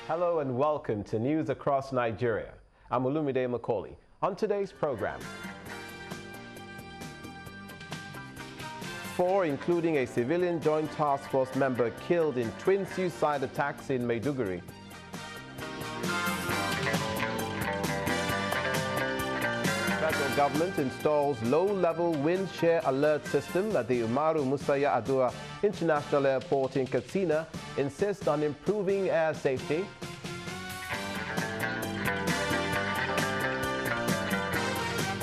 Hello and welcome to News Across Nigeria. I'm Olumide Macaulay. On today's program, 4, including a civilian Joint Task Force member, killed in twin suicide attacks in Maiduguri. Federal government installs low-level wind-shear alert system at the Umaru Musaya Adua International Airport in Katsina, insists on improving air safety.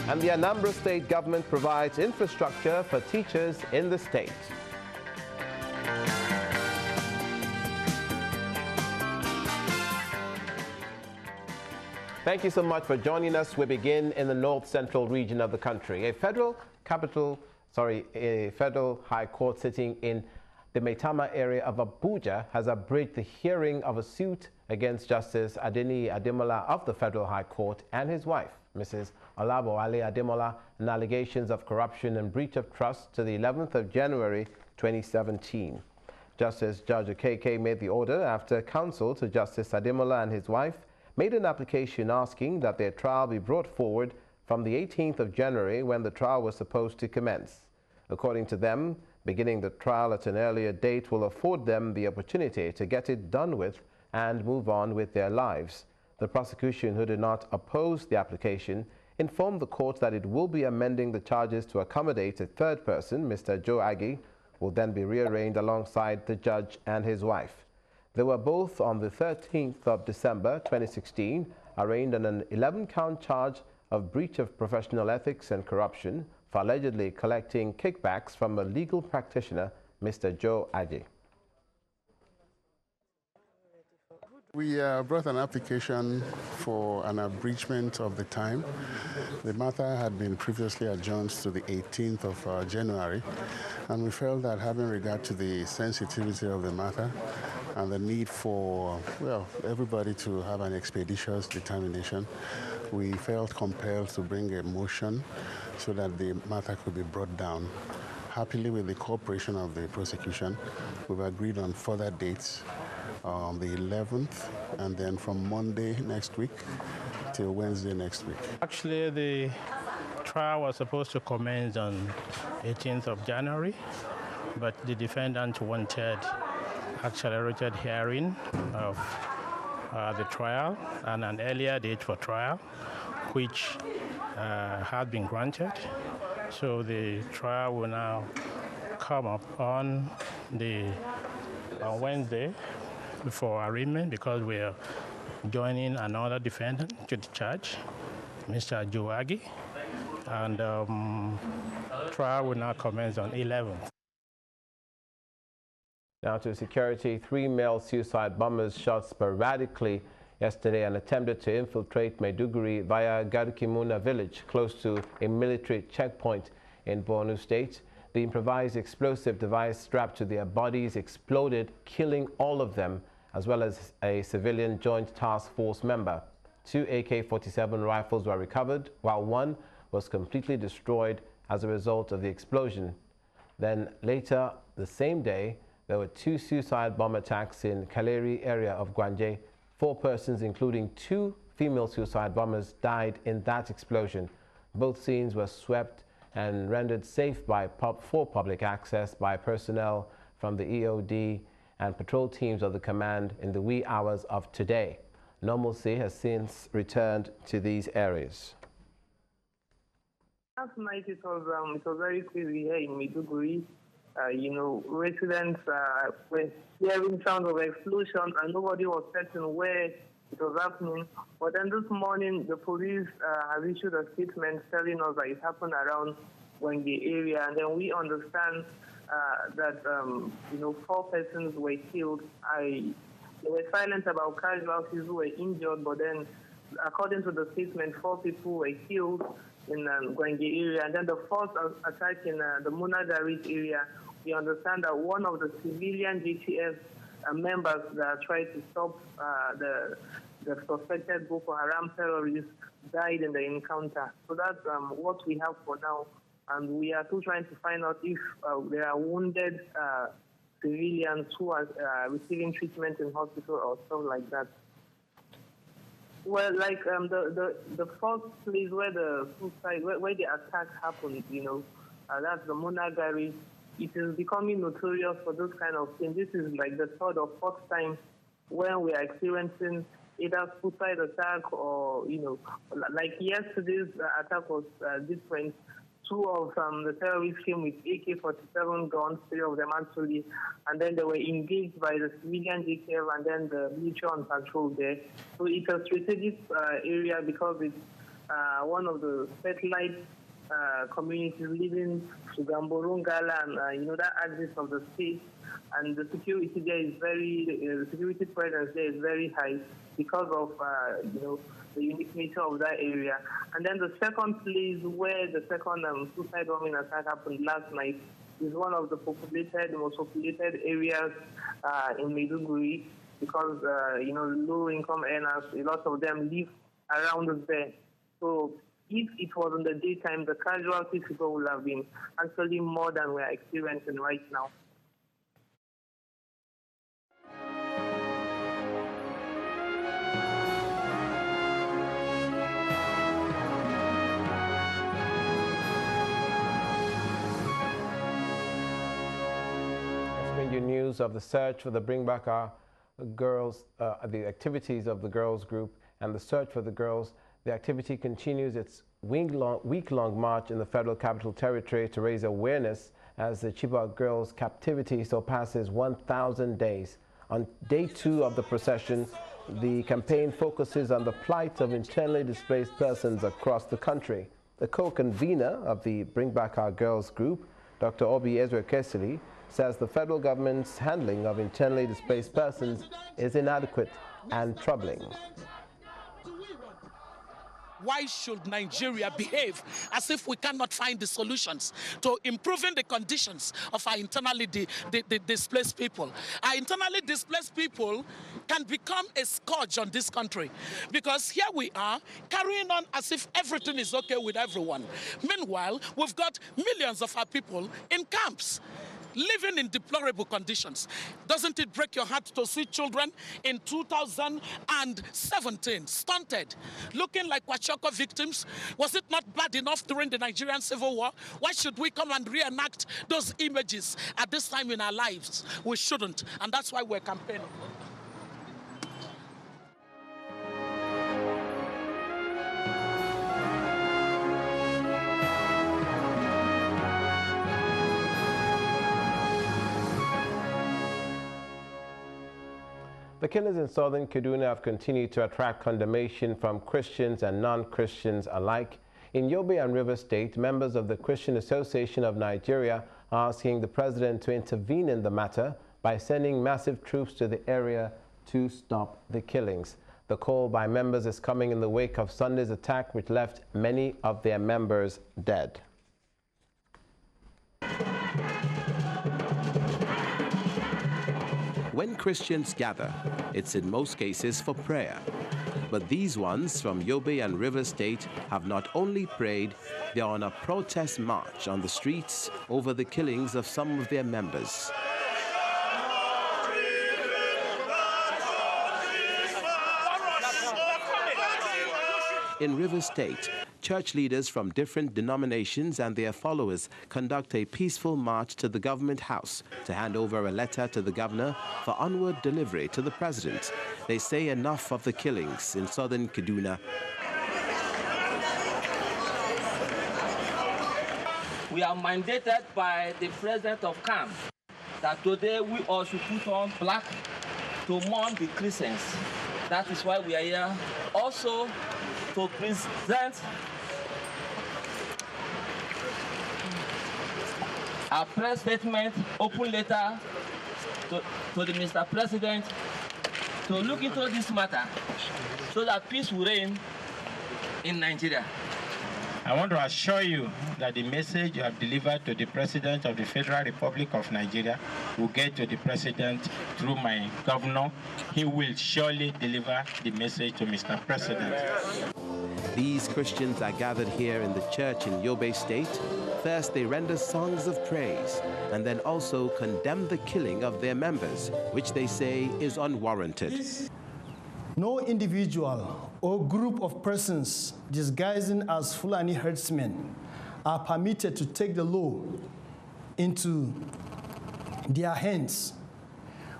And the Anambra State government provides infrastructure for teachers in the state. Thank you so much for joining us. We begin in the north-central region of the country. A federal high court sitting in the Maitama area of Abuja has abridged the hearing of a suit against Justice Adeni Ademola of the Federal High Court and his wife, Mrs. Olabowale Ademola, on allegations of corruption and breach of trust to the 11th of January 2017. Justice Judge Okeke made the order after counsel to Justice Ademola and his wife made an application asking that their trial be brought forward from the 18th of January when the trial was supposed to commence. According to them, beginning the trial at an earlier date will afford them the opportunity to get it done with and move on with their lives. The prosecution, who did not oppose the application, informed the court that it will be amending the charges to accommodate a third person, Mr. Joe Aggie, will then be rearranged alongside the judge and his wife. They were both on the 13th of December 2016 arraigned on an 11-count charge of breach of professional ethics and corruption for allegedly collecting kickbacks from a legal practitioner, Mr. Joe Aggie. We brought an application for an abridgment of the time. The matter had been previously adjourned to the 18th of January, and we felt that having regard to the sensitivity of the matter and the need for, well, everybody to have an expeditious determination, we felt compelled to bring a motion so that the matter could be brought down. Happily, with the cooperation of the prosecution, we've agreed on further dates. The 11th, and then from Monday next week till Wednesday next week. Actually, the trial was supposed to commence on 18th of January, but the defendant wanted accelerated hearing of the trial and an earlier date for trial, which had been granted. So the trial will now come up on Wednesday for arraignment, because we are joining another defendant to the charge, Mr. Joe Aggie, and trial will now commence on 11th. Now to security. 3 male suicide bombers shot sporadically yesterday and attempted to infiltrate Maiduguri via Garkimuna village, close to a military checkpoint in Borno State. The improvised explosive device strapped to their bodies exploded, killing all of them, as well as a civilian Joint Task Force member. 2 AK-47 rifles were recovered, while 1 was completely destroyed as a result of the explosion. Then later the same day, there were 2 suicide bomb attacks in Kaleri area of Gwanje. 4 persons, including 2 female suicide bombers, died in that explosion. Both scenes were swept and rendered safe for public access by personnel from the EOD and patrol teams of the command in the wee hours of today. Normalcy has since returned to these areas. Last night it was very crazy here in Maiduguri. Residents were hearing sounds of explosions and nobody was certain where it was happening. But then this morning, the police have issued a statement telling us that it happened around Wenge area, and then we understand that 4 persons were killed. They were silent about casualties who were injured, but then according to the statement, 4 people were killed in Gwenge area. And then the first attack in the Munadarit area, we understand that one of the civilian JTF members that tried to stop the suspected Boko Haram terrorists died in the encounter. So that's what we have for now. And we are still trying to find out if there are wounded civilians who are receiving treatment in hospital or stuff like that. Well, like the first place where the suicide, where the attack happened, that's the Monagari. It is becoming notorious for those kind of things. This is like the third or fourth time when we are experiencing either suicide attack or, like yesterday's attack was different. Two of the terrorists came with AK-47 guns, three of them actually, and then they were engaged by the civilian JKF and then the military on patrol there. So it's a strategic area because it's one of the satellite communities leading to Gamborungala and, that axis of the state. And the security there is the security presence there is very high because of, the unique nature of that area. And then the second place where the second suicide bombing attack happened last night is one of the most populated areas in Maiduguri because, low-income earners, a lot of them live around there. So if it was in the daytime, the casualty figure would have been actually more than we're experiencing right now. News of the search for the Bring Back Our Girls, the activities of the girls group and the search for the girls. The activity continues its week-long march in the Federal Capital Territory to raise awareness as the Chibok girls' captivity surpasses 1,000 days. On day 2 of the procession, the campaign focuses on the plight of internally displaced persons across the country. The co-convener of the Bring Back Our Girls group, Dr. Obi Ezra-Kesili, says the federal government's handling of internally displaced persons is inadequate and troubling. Why should Nigeria behave as if we cannot find the solutions to improving the conditions of our internally displaced people? Our internally displaced people can become a scourge on this country because here we are carrying on as if everything is okay with everyone. Meanwhile, we've got millions of our people in camps, living in deplorable conditions. Doesn't it break your heart to see children in 2017 stunted, looking like Wachoko victims? Was it not bad enough during the Nigerian Civil War? Why should we come and reenact those images at this time in our lives? We shouldn't, and that's why we're campaigning. The killings in southern Kaduna have continued to attract condemnation from Christians and non-Christians alike. In Yobe and Rivers State, members of the Christian Association of Nigeria are asking the president to intervene in the matter by sending massive troops to the area to stop the killings. The call by members is coming in the wake of Sunday's attack, which left many of their members dead. When Christians gather, it's in most cases for prayer. But these ones from Yobe and River State have not only prayed, they're on a protest march on the streets over the killings of some of their members. In River State, church leaders from different denominations and their followers conduct a peaceful march to the government house to hand over a letter to the governor for onward delivery to the president. They say enough of the killings in southern Kaduna. We are mandated by the president of CAM that today we all should put on black to mourn the Christians. That is why we are here. Also, to present a press statement, open letter to the Mr. President to look into this matter so that peace will reign in Nigeria. I want to assure you that the message you have delivered to the President of the Federal Republic of Nigeria will get to the President through my governor. He will surely deliver the message to Mr. President. These Christians are gathered here in the church in Yobe State. First, they render songs of praise and then also condemn the killing of their members, which they say is unwarranted. No individual or group of persons disguising as Fulani herdsmen are permitted to take the law into their hands.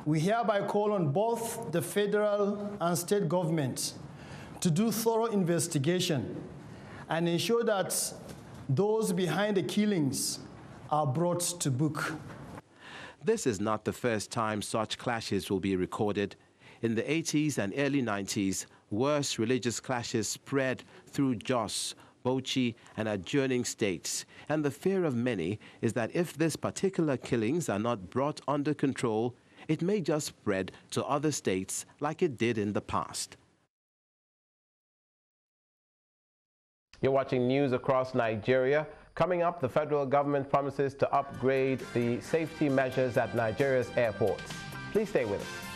We hereby call on both the federal and state governments to do thorough investigation and ensure that those behind the killings are brought to book. This is not the first time such clashes will be recorded. In the 80s and early 90s, worse religious clashes spread through Jos, Bauchi, and adjoining states. And the fear of many is that if these particular killings are not brought under control, it may just spread to other states like it did in the past. You're watching news across Nigeria. Coming up, the federal government promises to upgrade the safety measures at Nigeria's airports. Please stay with us.